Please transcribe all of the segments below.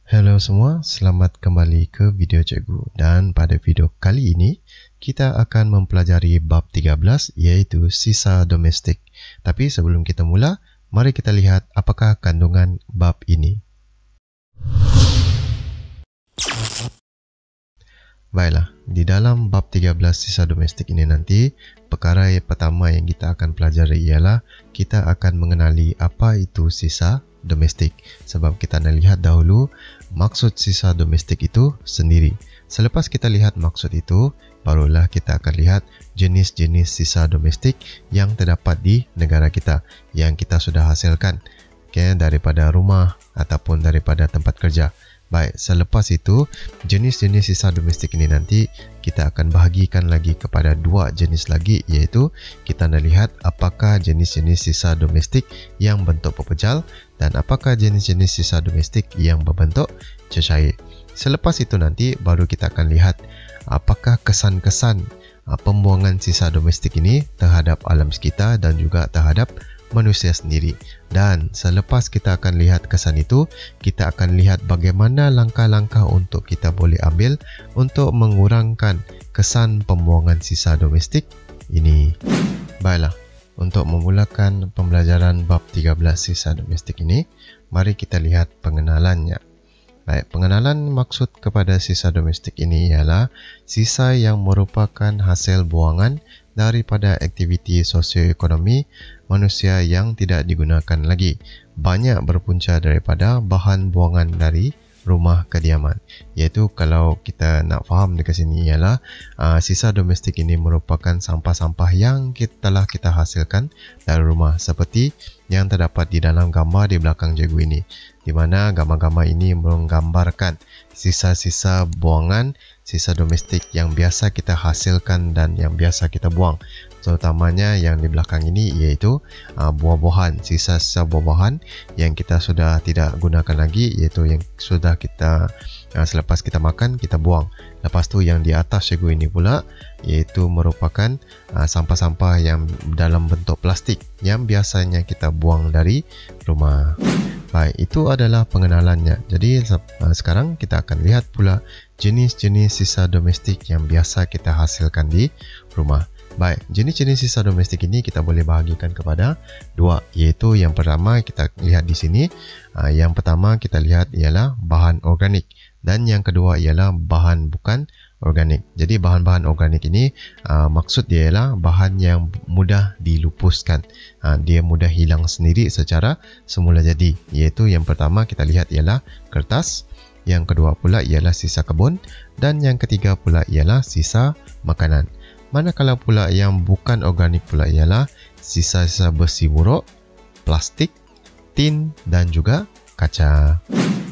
Halo semua, selamat kembali ke video cikgu. Dan pada video kali ini, kita akan mempelajari bab 13 iaitu sisa domestik. Tapi sebelum kita mula, mari kita lihat apakah kandungan bab ini. Baiklah, di dalam bab 13 sisa domestik ini nanti, perkara yang pertama yang kita akan pelajari ialah kita akan mengenali apa itu sisa domestik. Sebab kita nak lihat dahulu maksud sisa domestik itu sendiri. Selepas kita lihat maksud itu, barulah kita akan lihat jenis-jenis sisa domestik yang terdapat di negara kita yang kita sudah hasilkan daripada rumah ataupun daripada tempat kerja. Baik, selepas itu jenis-jenis sisa domestik ini nanti kita akan bahagikan lagi kepada dua jenis lagi, iaitu kita nak lihat apakah jenis-jenis sisa domestik yang bentuk pepejal dan apakah jenis-jenis sisa domestik yang berbentuk cecair. Selepas itu nanti baru kita akan lihat apakah kesan-kesan pembuangan sisa domestik ini terhadap alam sekitar dan juga terhadap manusia sendiri. Dan selepas kita akan lihat kesan itu, kita akan lihat bagaimana langkah-langkah untuk kita boleh ambil untuk mengurangkan kesan pembuangan sisa domestik ini. Baiklah, untuk memulakan pembelajaran bab 13 sisa domestik ini, mari kita lihat pengenalannya. Baik, pengenalan maksud kepada sisa domestik ini ialah sisa yang merupakan hasil buangan daripada aktiviti sosioekonomi manusia yang tidak digunakan lagi, banyak berpunca daripada bahan buangan dari rumah kediaman. Iaitu kalau kita nak faham dekat sini ialah sisa domestik ini merupakan sampah-sampah yang telah kita hasilkan dari rumah, seperti yang terdapat di dalam gambar di belakang cikgu ini, di mana gambar-gambar ini menggambarkan sisa-sisa buangan sisa domestik yang biasa kita hasilkan dan yang biasa kita buang. Terutamanya yang di belakang ini iaitu buah-buahan, sisa-sisa buah-buahan yang kita sudah tidak gunakan lagi, iaitu yang sudah kita selepas kita makan kita buang. Lepas tu yang di atas cikgu ini pula iaitu merupakan sampah-sampah yang dalam bentuk plastik yang biasanya kita buang dari rumah. Baik, itu adalah pengenalannya. Jadi sekarang kita akan lihat pula jenis-jenis sisa domestik yang biasa kita hasilkan di rumah. Baik, jenis-jenis sisa domestik ini kita boleh bahagikan kepada dua, iaitu yang pertama kita lihat di sini. Yang pertama kita lihat ialah bahan organik dan yang kedua ialah bahan bukan organik. Jadi bahan-bahan organik ini maksud dia ialah bahan yang mudah dilupuskan, dia mudah hilang sendiri secara semula jadi. Iaitu yang pertama kita lihat ialah kertas, yang kedua pula ialah sisa kebun dan yang ketiga pula ialah sisa makanan. Manakala pula yang bukan organik pula ialah sisa-sisa besi buruk, plastik, tin dan juga kaca.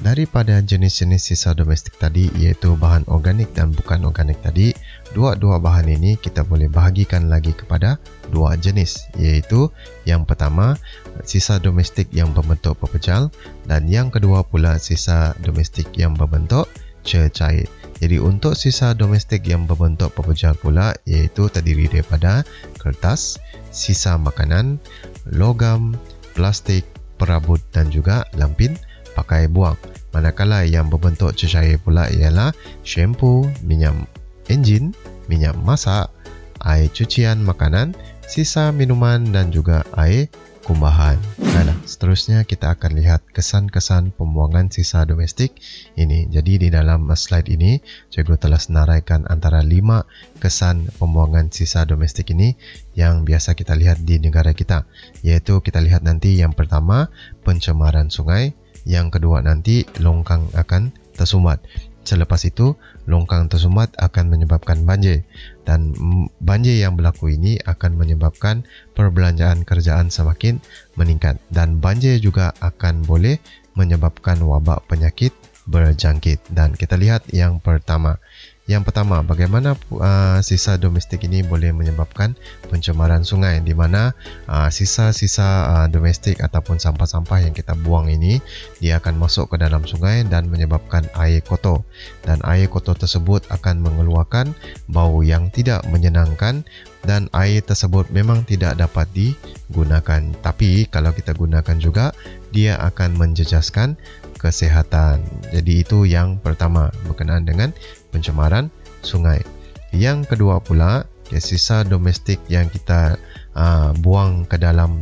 Daripada jenis-jenis sisa domestik tadi iaitu bahan organik dan bukan organik tadi, dua-dua bahan ini kita boleh bahagikan lagi kepada dua jenis, iaitu yang pertama sisa domestik yang berbentuk pepejal dan yang kedua pula sisa domestik yang berbentuk cecair. Jadi untuk sisa domestik yang berbentuk pepejal pula iaitu terdiri daripada kertas, sisa makanan, logam, plastik, perabot dan juga lampin pakai buang. Manakala yang berbentuk cecair pula ialah shampoo, minyak enjin, minyak masak, air cucian makanan, sisa minuman dan juga air kumbahan. Baiklah, seterusnya kita akan lihat kesan-kesan pembuangan sisa domestik ini. Jadi di dalam slide ini cikgu telah senaraikan antara 5 kesan pembuangan sisa domestik ini yang biasa kita lihat di negara kita. Iaitu kita lihat nanti yang pertama pencemaran sungai, yang kedua nanti longkang akan tersumbat. Selepas itu, longkang tersumbat akan menyebabkan banjir dan banjir yang berlaku ini akan menyebabkan perbelanjaan kerajaan semakin meningkat dan banjir juga akan boleh menyebabkan wabak penyakit berjangkit. Dan kita lihat yang pertama. Yang pertama, bagaimana sisa domestik ini boleh menyebabkan pencemaran sungai, di mana sisa-sisa domestik ataupun sampah-sampah yang kita buang ini dia akan masuk ke dalam sungai dan menyebabkan air kotor, dan air kotor tersebut akan mengeluarkan bau yang tidak menyenangkan dan air tersebut memang tidak dapat digunakan. Tapi kalau kita gunakan juga, dia akan menjejaskan kesihatan. Jadi itu yang pertama berkenaan dengan pencemaran sungai. Yang kedua pula, sisa domestik yang kita buang ke dalam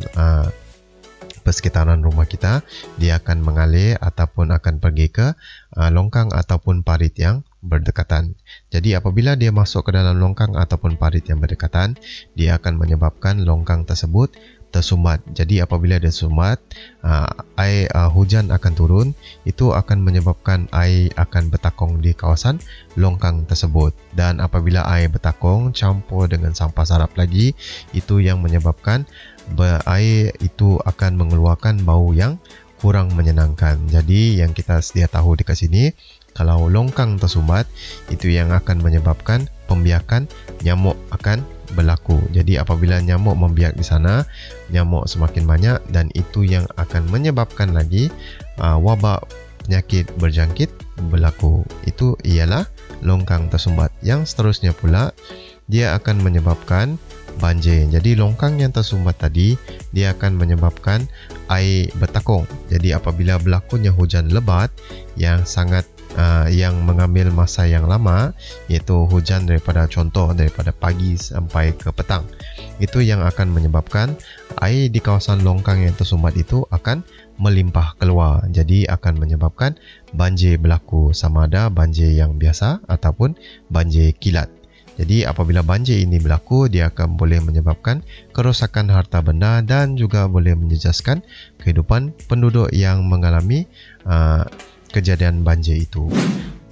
persekitaran rumah kita, dia akan mengalir ataupun akan pergi ke longkang ataupun parit yang berdekatan. Jadi apabila dia masuk ke dalam longkang ataupun parit yang berdekatan, dia akan menyebabkan longkang tersebut tersumbat. Jadi apabila dia sumbat, air hujan akan turun, itu akan menyebabkan air akan bertakung di kawasan longkang tersebut. Dan apabila air bertakung campur dengan sampah sarap lagi, itu yang menyebabkan air itu akan mengeluarkan bau yang kurang menyenangkan. Jadi yang kita sedia tahu dekat sini, kalau longkang tersumbat, itu yang akan menyebabkan pembiakan nyamuk akan berlaku. Jadi apabila nyamuk membiak di sana, nyamuk semakin banyak dan itu yang akan menyebabkan lagi wabak penyakit berjangkit berlaku. Itu ialah longkang tersumbat. Yang seterusnya pula, dia akan menyebabkan banjir. Jadi longkang yang tersumbat tadi, dia akan menyebabkan air bertakung. Jadi apabila berlakunya hujan lebat yang sangat yang mengambil masa yang lama, iaitu hujan daripada pagi sampai ke petang, itu yang akan menyebabkan air di kawasan longkang yang tersumbat itu akan melimpah keluar. Jadi akan menyebabkan banjir berlaku, sama ada banjir yang biasa ataupun banjir kilat. Jadi apabila banjir ini berlaku, dia akan boleh menyebabkan kerosakan harta benda dan juga boleh menjejaskan kehidupan penduduk yang mengalami kejadian banjir itu.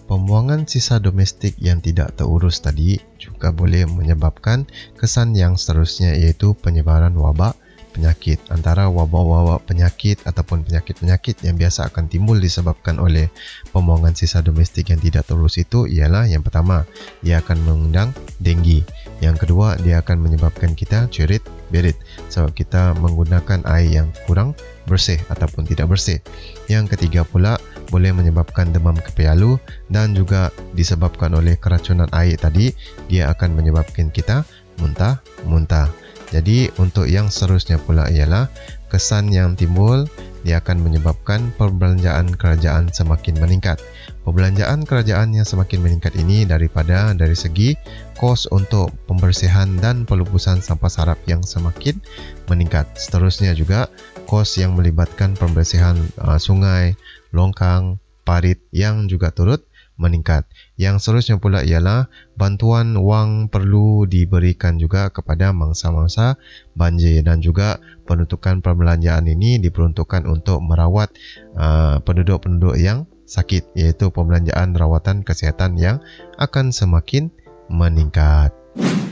Pembuangan sisa domestik yang tidak terurus tadi juga boleh menyebabkan kesan yang seterusnya, iaitu penyebaran wabak penyakit. Antara wabak-wabak penyakit ataupun penyakit-penyakit yang biasa akan timbul disebabkan oleh pembuangan sisa domestik yang tidak terurus itu ialah, yang pertama, dia akan mengundang denggi. Yang kedua, dia akan menyebabkan kita cerit-berit sebab kita menggunakan air yang kurang bersih ataupun tidak bersih. Yang ketiga pula, boleh menyebabkan demam kepialu dan juga disebabkan oleh keracunan air tadi, dia akan menyebabkan kita muntah-muntah. Jadi untuk yang seterusnya pula ialah kesan yang timbul, dia akan menyebabkan perbelanjaan kerajaan semakin meningkat. Perbelanjaan kerajaan yang semakin meningkat ini dari segi kos untuk pembersihan dan pelupusan sampah sarap yang semakin meningkat. Seterusnya juga kos yang melibatkan pembersihan sungai, longkang, parit yang juga turut meningkat. Yang seterusnya pula ialah bantuan wang perlu diberikan juga kepada mangsa-mangsa banjir, dan juga penutupan perbelanjaan ini diperuntukkan untuk merawat penduduk-penduduk yang sakit, iaitu pembelanjaan rawatan kesihatan yang akan semakin meningkat.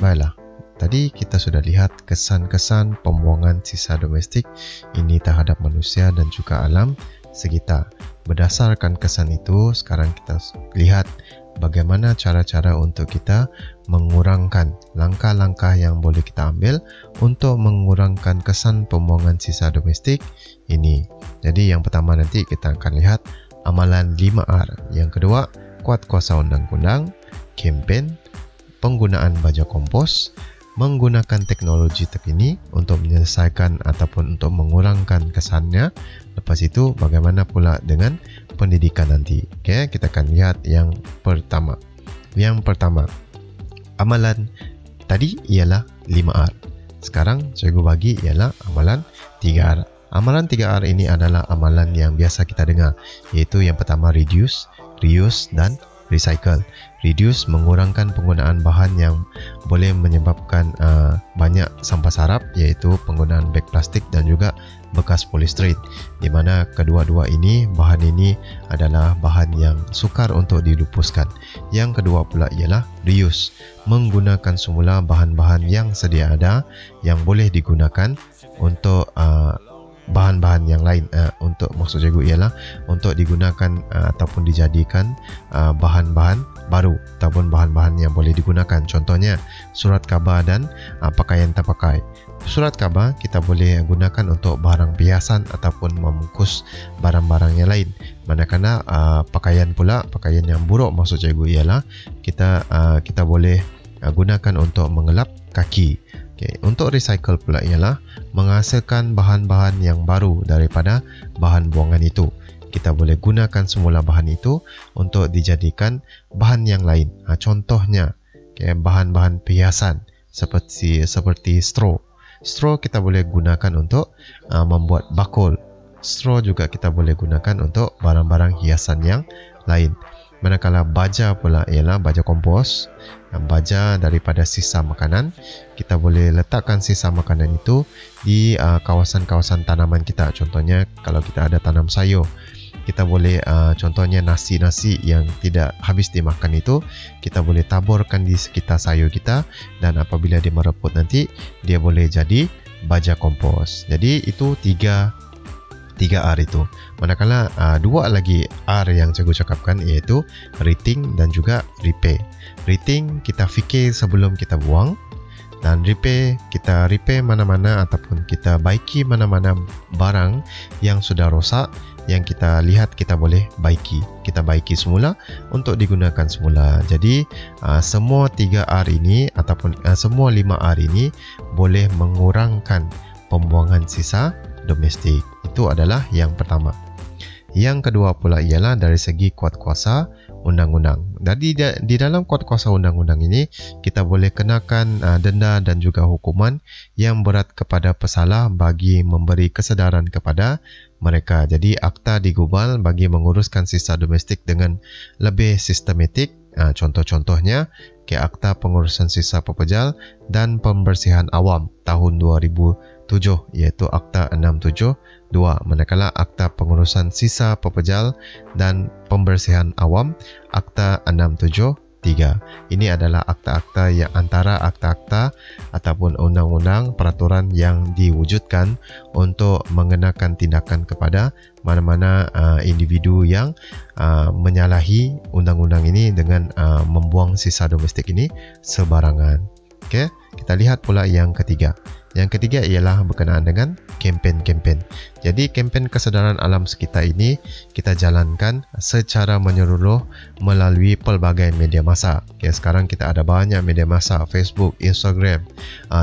Baiklah, tadi kita sudah lihat kesan-kesan pembuangan sisa domestik ini terhadap manusia dan juga alam sekitar. Berdasarkan kesan itu, sekarang kita lihat bagaimana cara-cara untuk kita mengurangkan langkah-langkah yang boleh kita ambil untuk mengurangkan kesan pembuangan sisa domestik ini. Jadi yang pertama nanti kita akan lihat amalan 5R. Yang kedua, kuat kuasa undang-undang, kempen, penggunaan baja kompos, menggunakan teknologi terkini untuk menyelesaikan ataupun untuk mengurangkan kesannya. Lepas itu bagaimana pula dengan pendidikan nanti. Okey, kita akan lihat yang pertama. Yang pertama, amalan tadi ialah 5R. Sekarang cikgu bagi ialah amalan 3R. Amalan 3R ini adalah amalan yang biasa kita dengar, iaitu yang pertama reduce, reuse dan recycle. Reduce, mengurangkan penggunaan bahan yang boleh menyebabkan banyak sampah sarap, iaitu penggunaan beg plastik dan juga bekas polistiren, di mana kedua-dua ini, bahan ini adalah bahan yang sukar untuk dilupuskan. Yang kedua pula ialah reuse, menggunakan semula bahan-bahan yang sedia ada yang boleh digunakan untuk bahan-bahan yang lain, untuk maksud cikgu ialah untuk digunakan ataupun dijadikan bahan-bahan baru ataupun bahan-bahan yang boleh digunakan. Contohnya surat khabar dan pakaian terpakai. Surat khabar kita boleh gunakan untuk barang perhiasan ataupun membungkus barang-barang yang lain. Manakala pakaian pula, pakaian yang buruk maksud cikgu ialah kita boleh gunakan untuk mengelap kaki. Okay. Untuk recycle pula ialah menghasilkan bahan-bahan yang baru daripada bahan buangan itu. kita boleh gunakan semula bahan itu untuk dijadikan bahan yang lain. Contohnya bahan-bahan perhiasan seperti straw. Straw kita boleh gunakan untuk membuat bakul. Straw juga kita boleh gunakan untuk barang-barang hiasan yang lain. Manakala baja pula ialah baja kompos, baja daripada sisa makanan. Kita boleh letakkan sisa makanan itu di kawasan-kawasan tanaman kita. Contohnya kalau kita ada tanam sayur, kita boleh contohnya nasi-nasi yang tidak habis dimakan itu, kita boleh taburkan di sekitar sayur kita, dan apabila dia mereput nanti, dia boleh jadi baja kompos. Jadi itu tiga R itu. Manakala dua lagi R yang cikgu cakapkan, iaitu rating dan juga repair. Rating kita fikir sebelum kita buang, dan repair kita repair mana-mana ataupun kita baiki mana-mana barang yang sudah rosak, yang kita lihat kita boleh baiki. Kita baiki semula untuk digunakan semula. Jadi semua 3R ini ataupun semua 5R ini boleh mengurangkan pembuangan sisa domestik. Itu adalah yang pertama. Yang kedua pula ialah dari segi kuat kuasa undang-undang. Jadi di dalam kuat kuasa undang-undang ini, kita boleh kenakan denda dan juga hukuman yang berat kepada pesalah bagi memberi kesedaran kepada mereka. Jadi akta digubal bagi menguruskan sisa domestik dengan lebih sistematik. Contoh-contohnya Akta Pengurusan Sisa Pepejal dan Pembersihan Awam tahun 2007, iaitu Akta 672, manakala Akta Pengurusan Sisa Pepejal dan Pembersihan Awam Akta 673. Ini adalah akta-akta yang antara akta-akta ataupun undang-undang peraturan yang diwujudkan untuk mengenakan tindakan kepada mana-mana individu yang menyalahi undang-undang ini dengan membuang sisa domestik ini sebarangan. Okey, kita lihat pula yang ketiga. Yang ketiga ialah berkenaan dengan kempen-kempen. Jadi kempen kesedaran alam sekitar ini kita jalankan secara menyeluruh melalui pelbagai media massa. Okay, sekarang kita ada banyak media massa, Facebook, Instagram,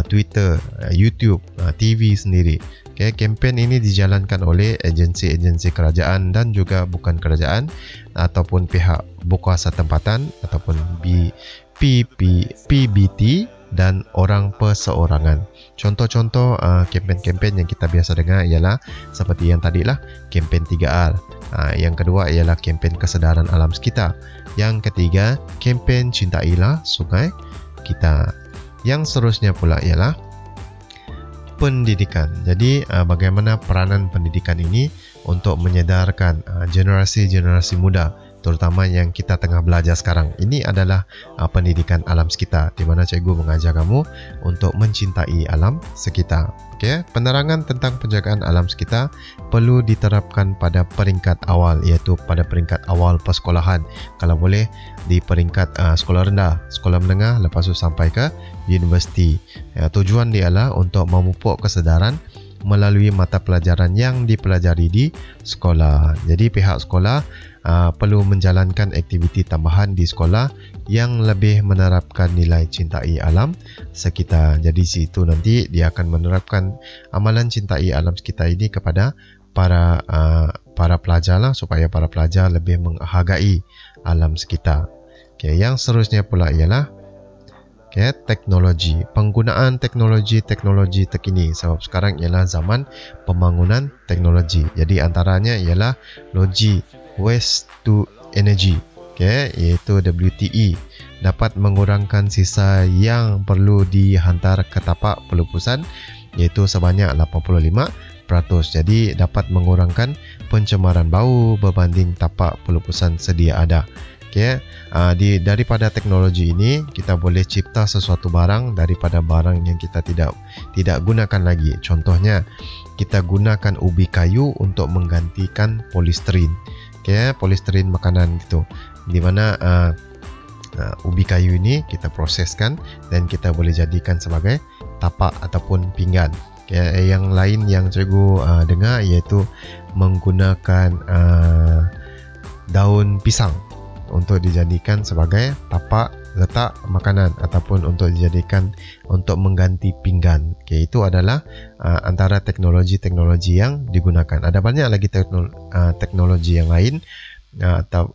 Twitter, YouTube, TV sendiri. Okay, kempen ini dijalankan oleh agensi-agensi kerajaan dan juga bukan kerajaan ataupun pihak berkuasa tempatan ataupun PBT dan orang perseorangan. Contoh-contoh kempen-kempen yang kita biasa dengar ialah seperti yang tadilah, kempen 3R. Yang kedua ialah kempen kesedaran alam sekitar. Yang ketiga, kempen cintailah sungai kita. Yang seterusnya pula ialah pendidikan. Jadi bagaimana peranan pendidikan ini untuk menyedarkan generasi-generasi muda, terutama yang kita tengah belajar sekarang. Ini adalah pendidikan alam sekitar, di mana cikgu mengajar kamu untuk mencintai alam sekitar. Okay? Penerangan tentang penjagaan alam sekitar perlu diterapkan pada peringkat awal, iaitu pada peringkat awal persekolahan. Kalau boleh di peringkat sekolah rendah, sekolah menengah, lepas itu sampai ke universiti. Tujuan dia adalah untuk memupuk kesedaran melalui mata pelajaran yang dipelajari di sekolah. Jadi pihak sekolah perlu menjalankan aktiviti tambahan di sekolah yang lebih menerapkan nilai cintai alam sekitar. Jadi situ nanti dia akan menerapkan amalan cintai alam sekitar ini kepada para pelajar lah, supaya para pelajar lebih menghargai alam sekitar. Okay, yang seterusnya pula ialah teknologi. Penggunaan teknologi terkini, sebab sekarang ialah zaman pembangunan teknologi. Jadi antaranya ialah logi waste to energy, iaitu WTE, dapat mengurangkan sisa yang perlu dihantar ke tapak pelupusan, iaitu sebanyak 85%. Jadi dapat mengurangkan pencemaran bau berbanding tapak pelupusan sedia ada. Daripada teknologi ini kita boleh cipta sesuatu barang daripada barang yang kita tidak gunakan lagi. Contohnya, kita gunakan ubi kayu untuk menggantikan polisterin. Polisterin makanan gitu, di mana ubi kayu ini kita proseskan dan kita boleh jadikan sebagai tapak ataupun pinggan. Yang lain yang cikgu dengar iaitu menggunakan daun pisang untuk dijadikan sebagai tapak letak makanan ataupun untuk dijadikan untuk mengganti pinggan. Okey, itu adalah antara teknologi-teknologi yang digunakan. Ada banyak lagi teknologi yang lain atau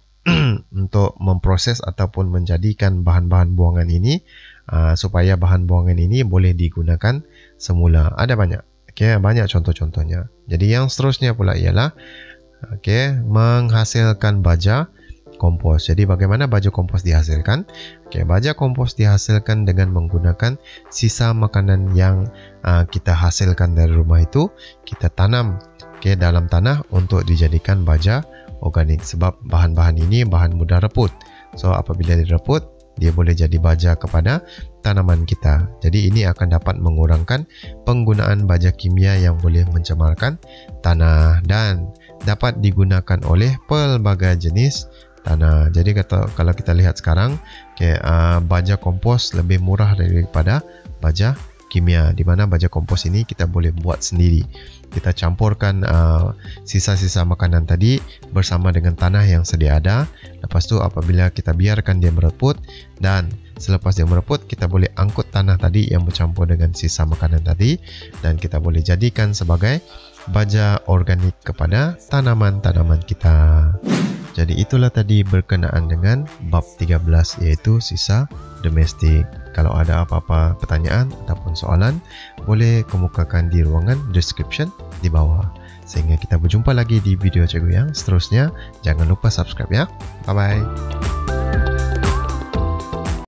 untuk memproses ataupun menjadikan bahan-bahan buangan ini supaya bahan buangan ini boleh digunakan semula. Ada banyak. Okey, banyak contoh-contohnya. Jadi yang seterusnya pula ialah menghasilkan baja kompos. Jadi bagaimana baja kompos dihasilkan? Baja kompos dihasilkan dengan menggunakan sisa makanan yang kita hasilkan dari rumah itu, kita tanam dalam tanah untuk dijadikan baja organik. Sebab bahan-bahan ini bahan mudah reput. So apabila direput, dia boleh jadi baja kepada tanaman kita. Jadi ini akan dapat mengurangkan penggunaan baja kimia yang boleh mencemarkan tanah dan dapat digunakan oleh pelbagai jenis tanah. Jadi kalau kita lihat sekarang, baja kompos lebih murah daripada baja kimia, di mana baja kompos ini kita boleh buat sendiri. Kita campurkan sisa-sisa makanan tadi bersama dengan tanah yang sedia ada. Lepas tu apabila kita biarkan dia mereput, dan selepas dia mereput, kita boleh angkut tanah tadi yang bercampur dengan sisa makanan tadi, dan kita boleh jadikan sebagai baja organik kepada tanaman-tanaman kita. Jadi itulah tadi berkenaan dengan bab 13, iaitu sisa domestik. Kalau ada apa-apa pertanyaan ataupun soalan, boleh kemukakan di ruangan description di bawah. Sehingga kita berjumpa lagi di video cikgu yang seterusnya. Jangan lupa subscribe ya. Bye-bye.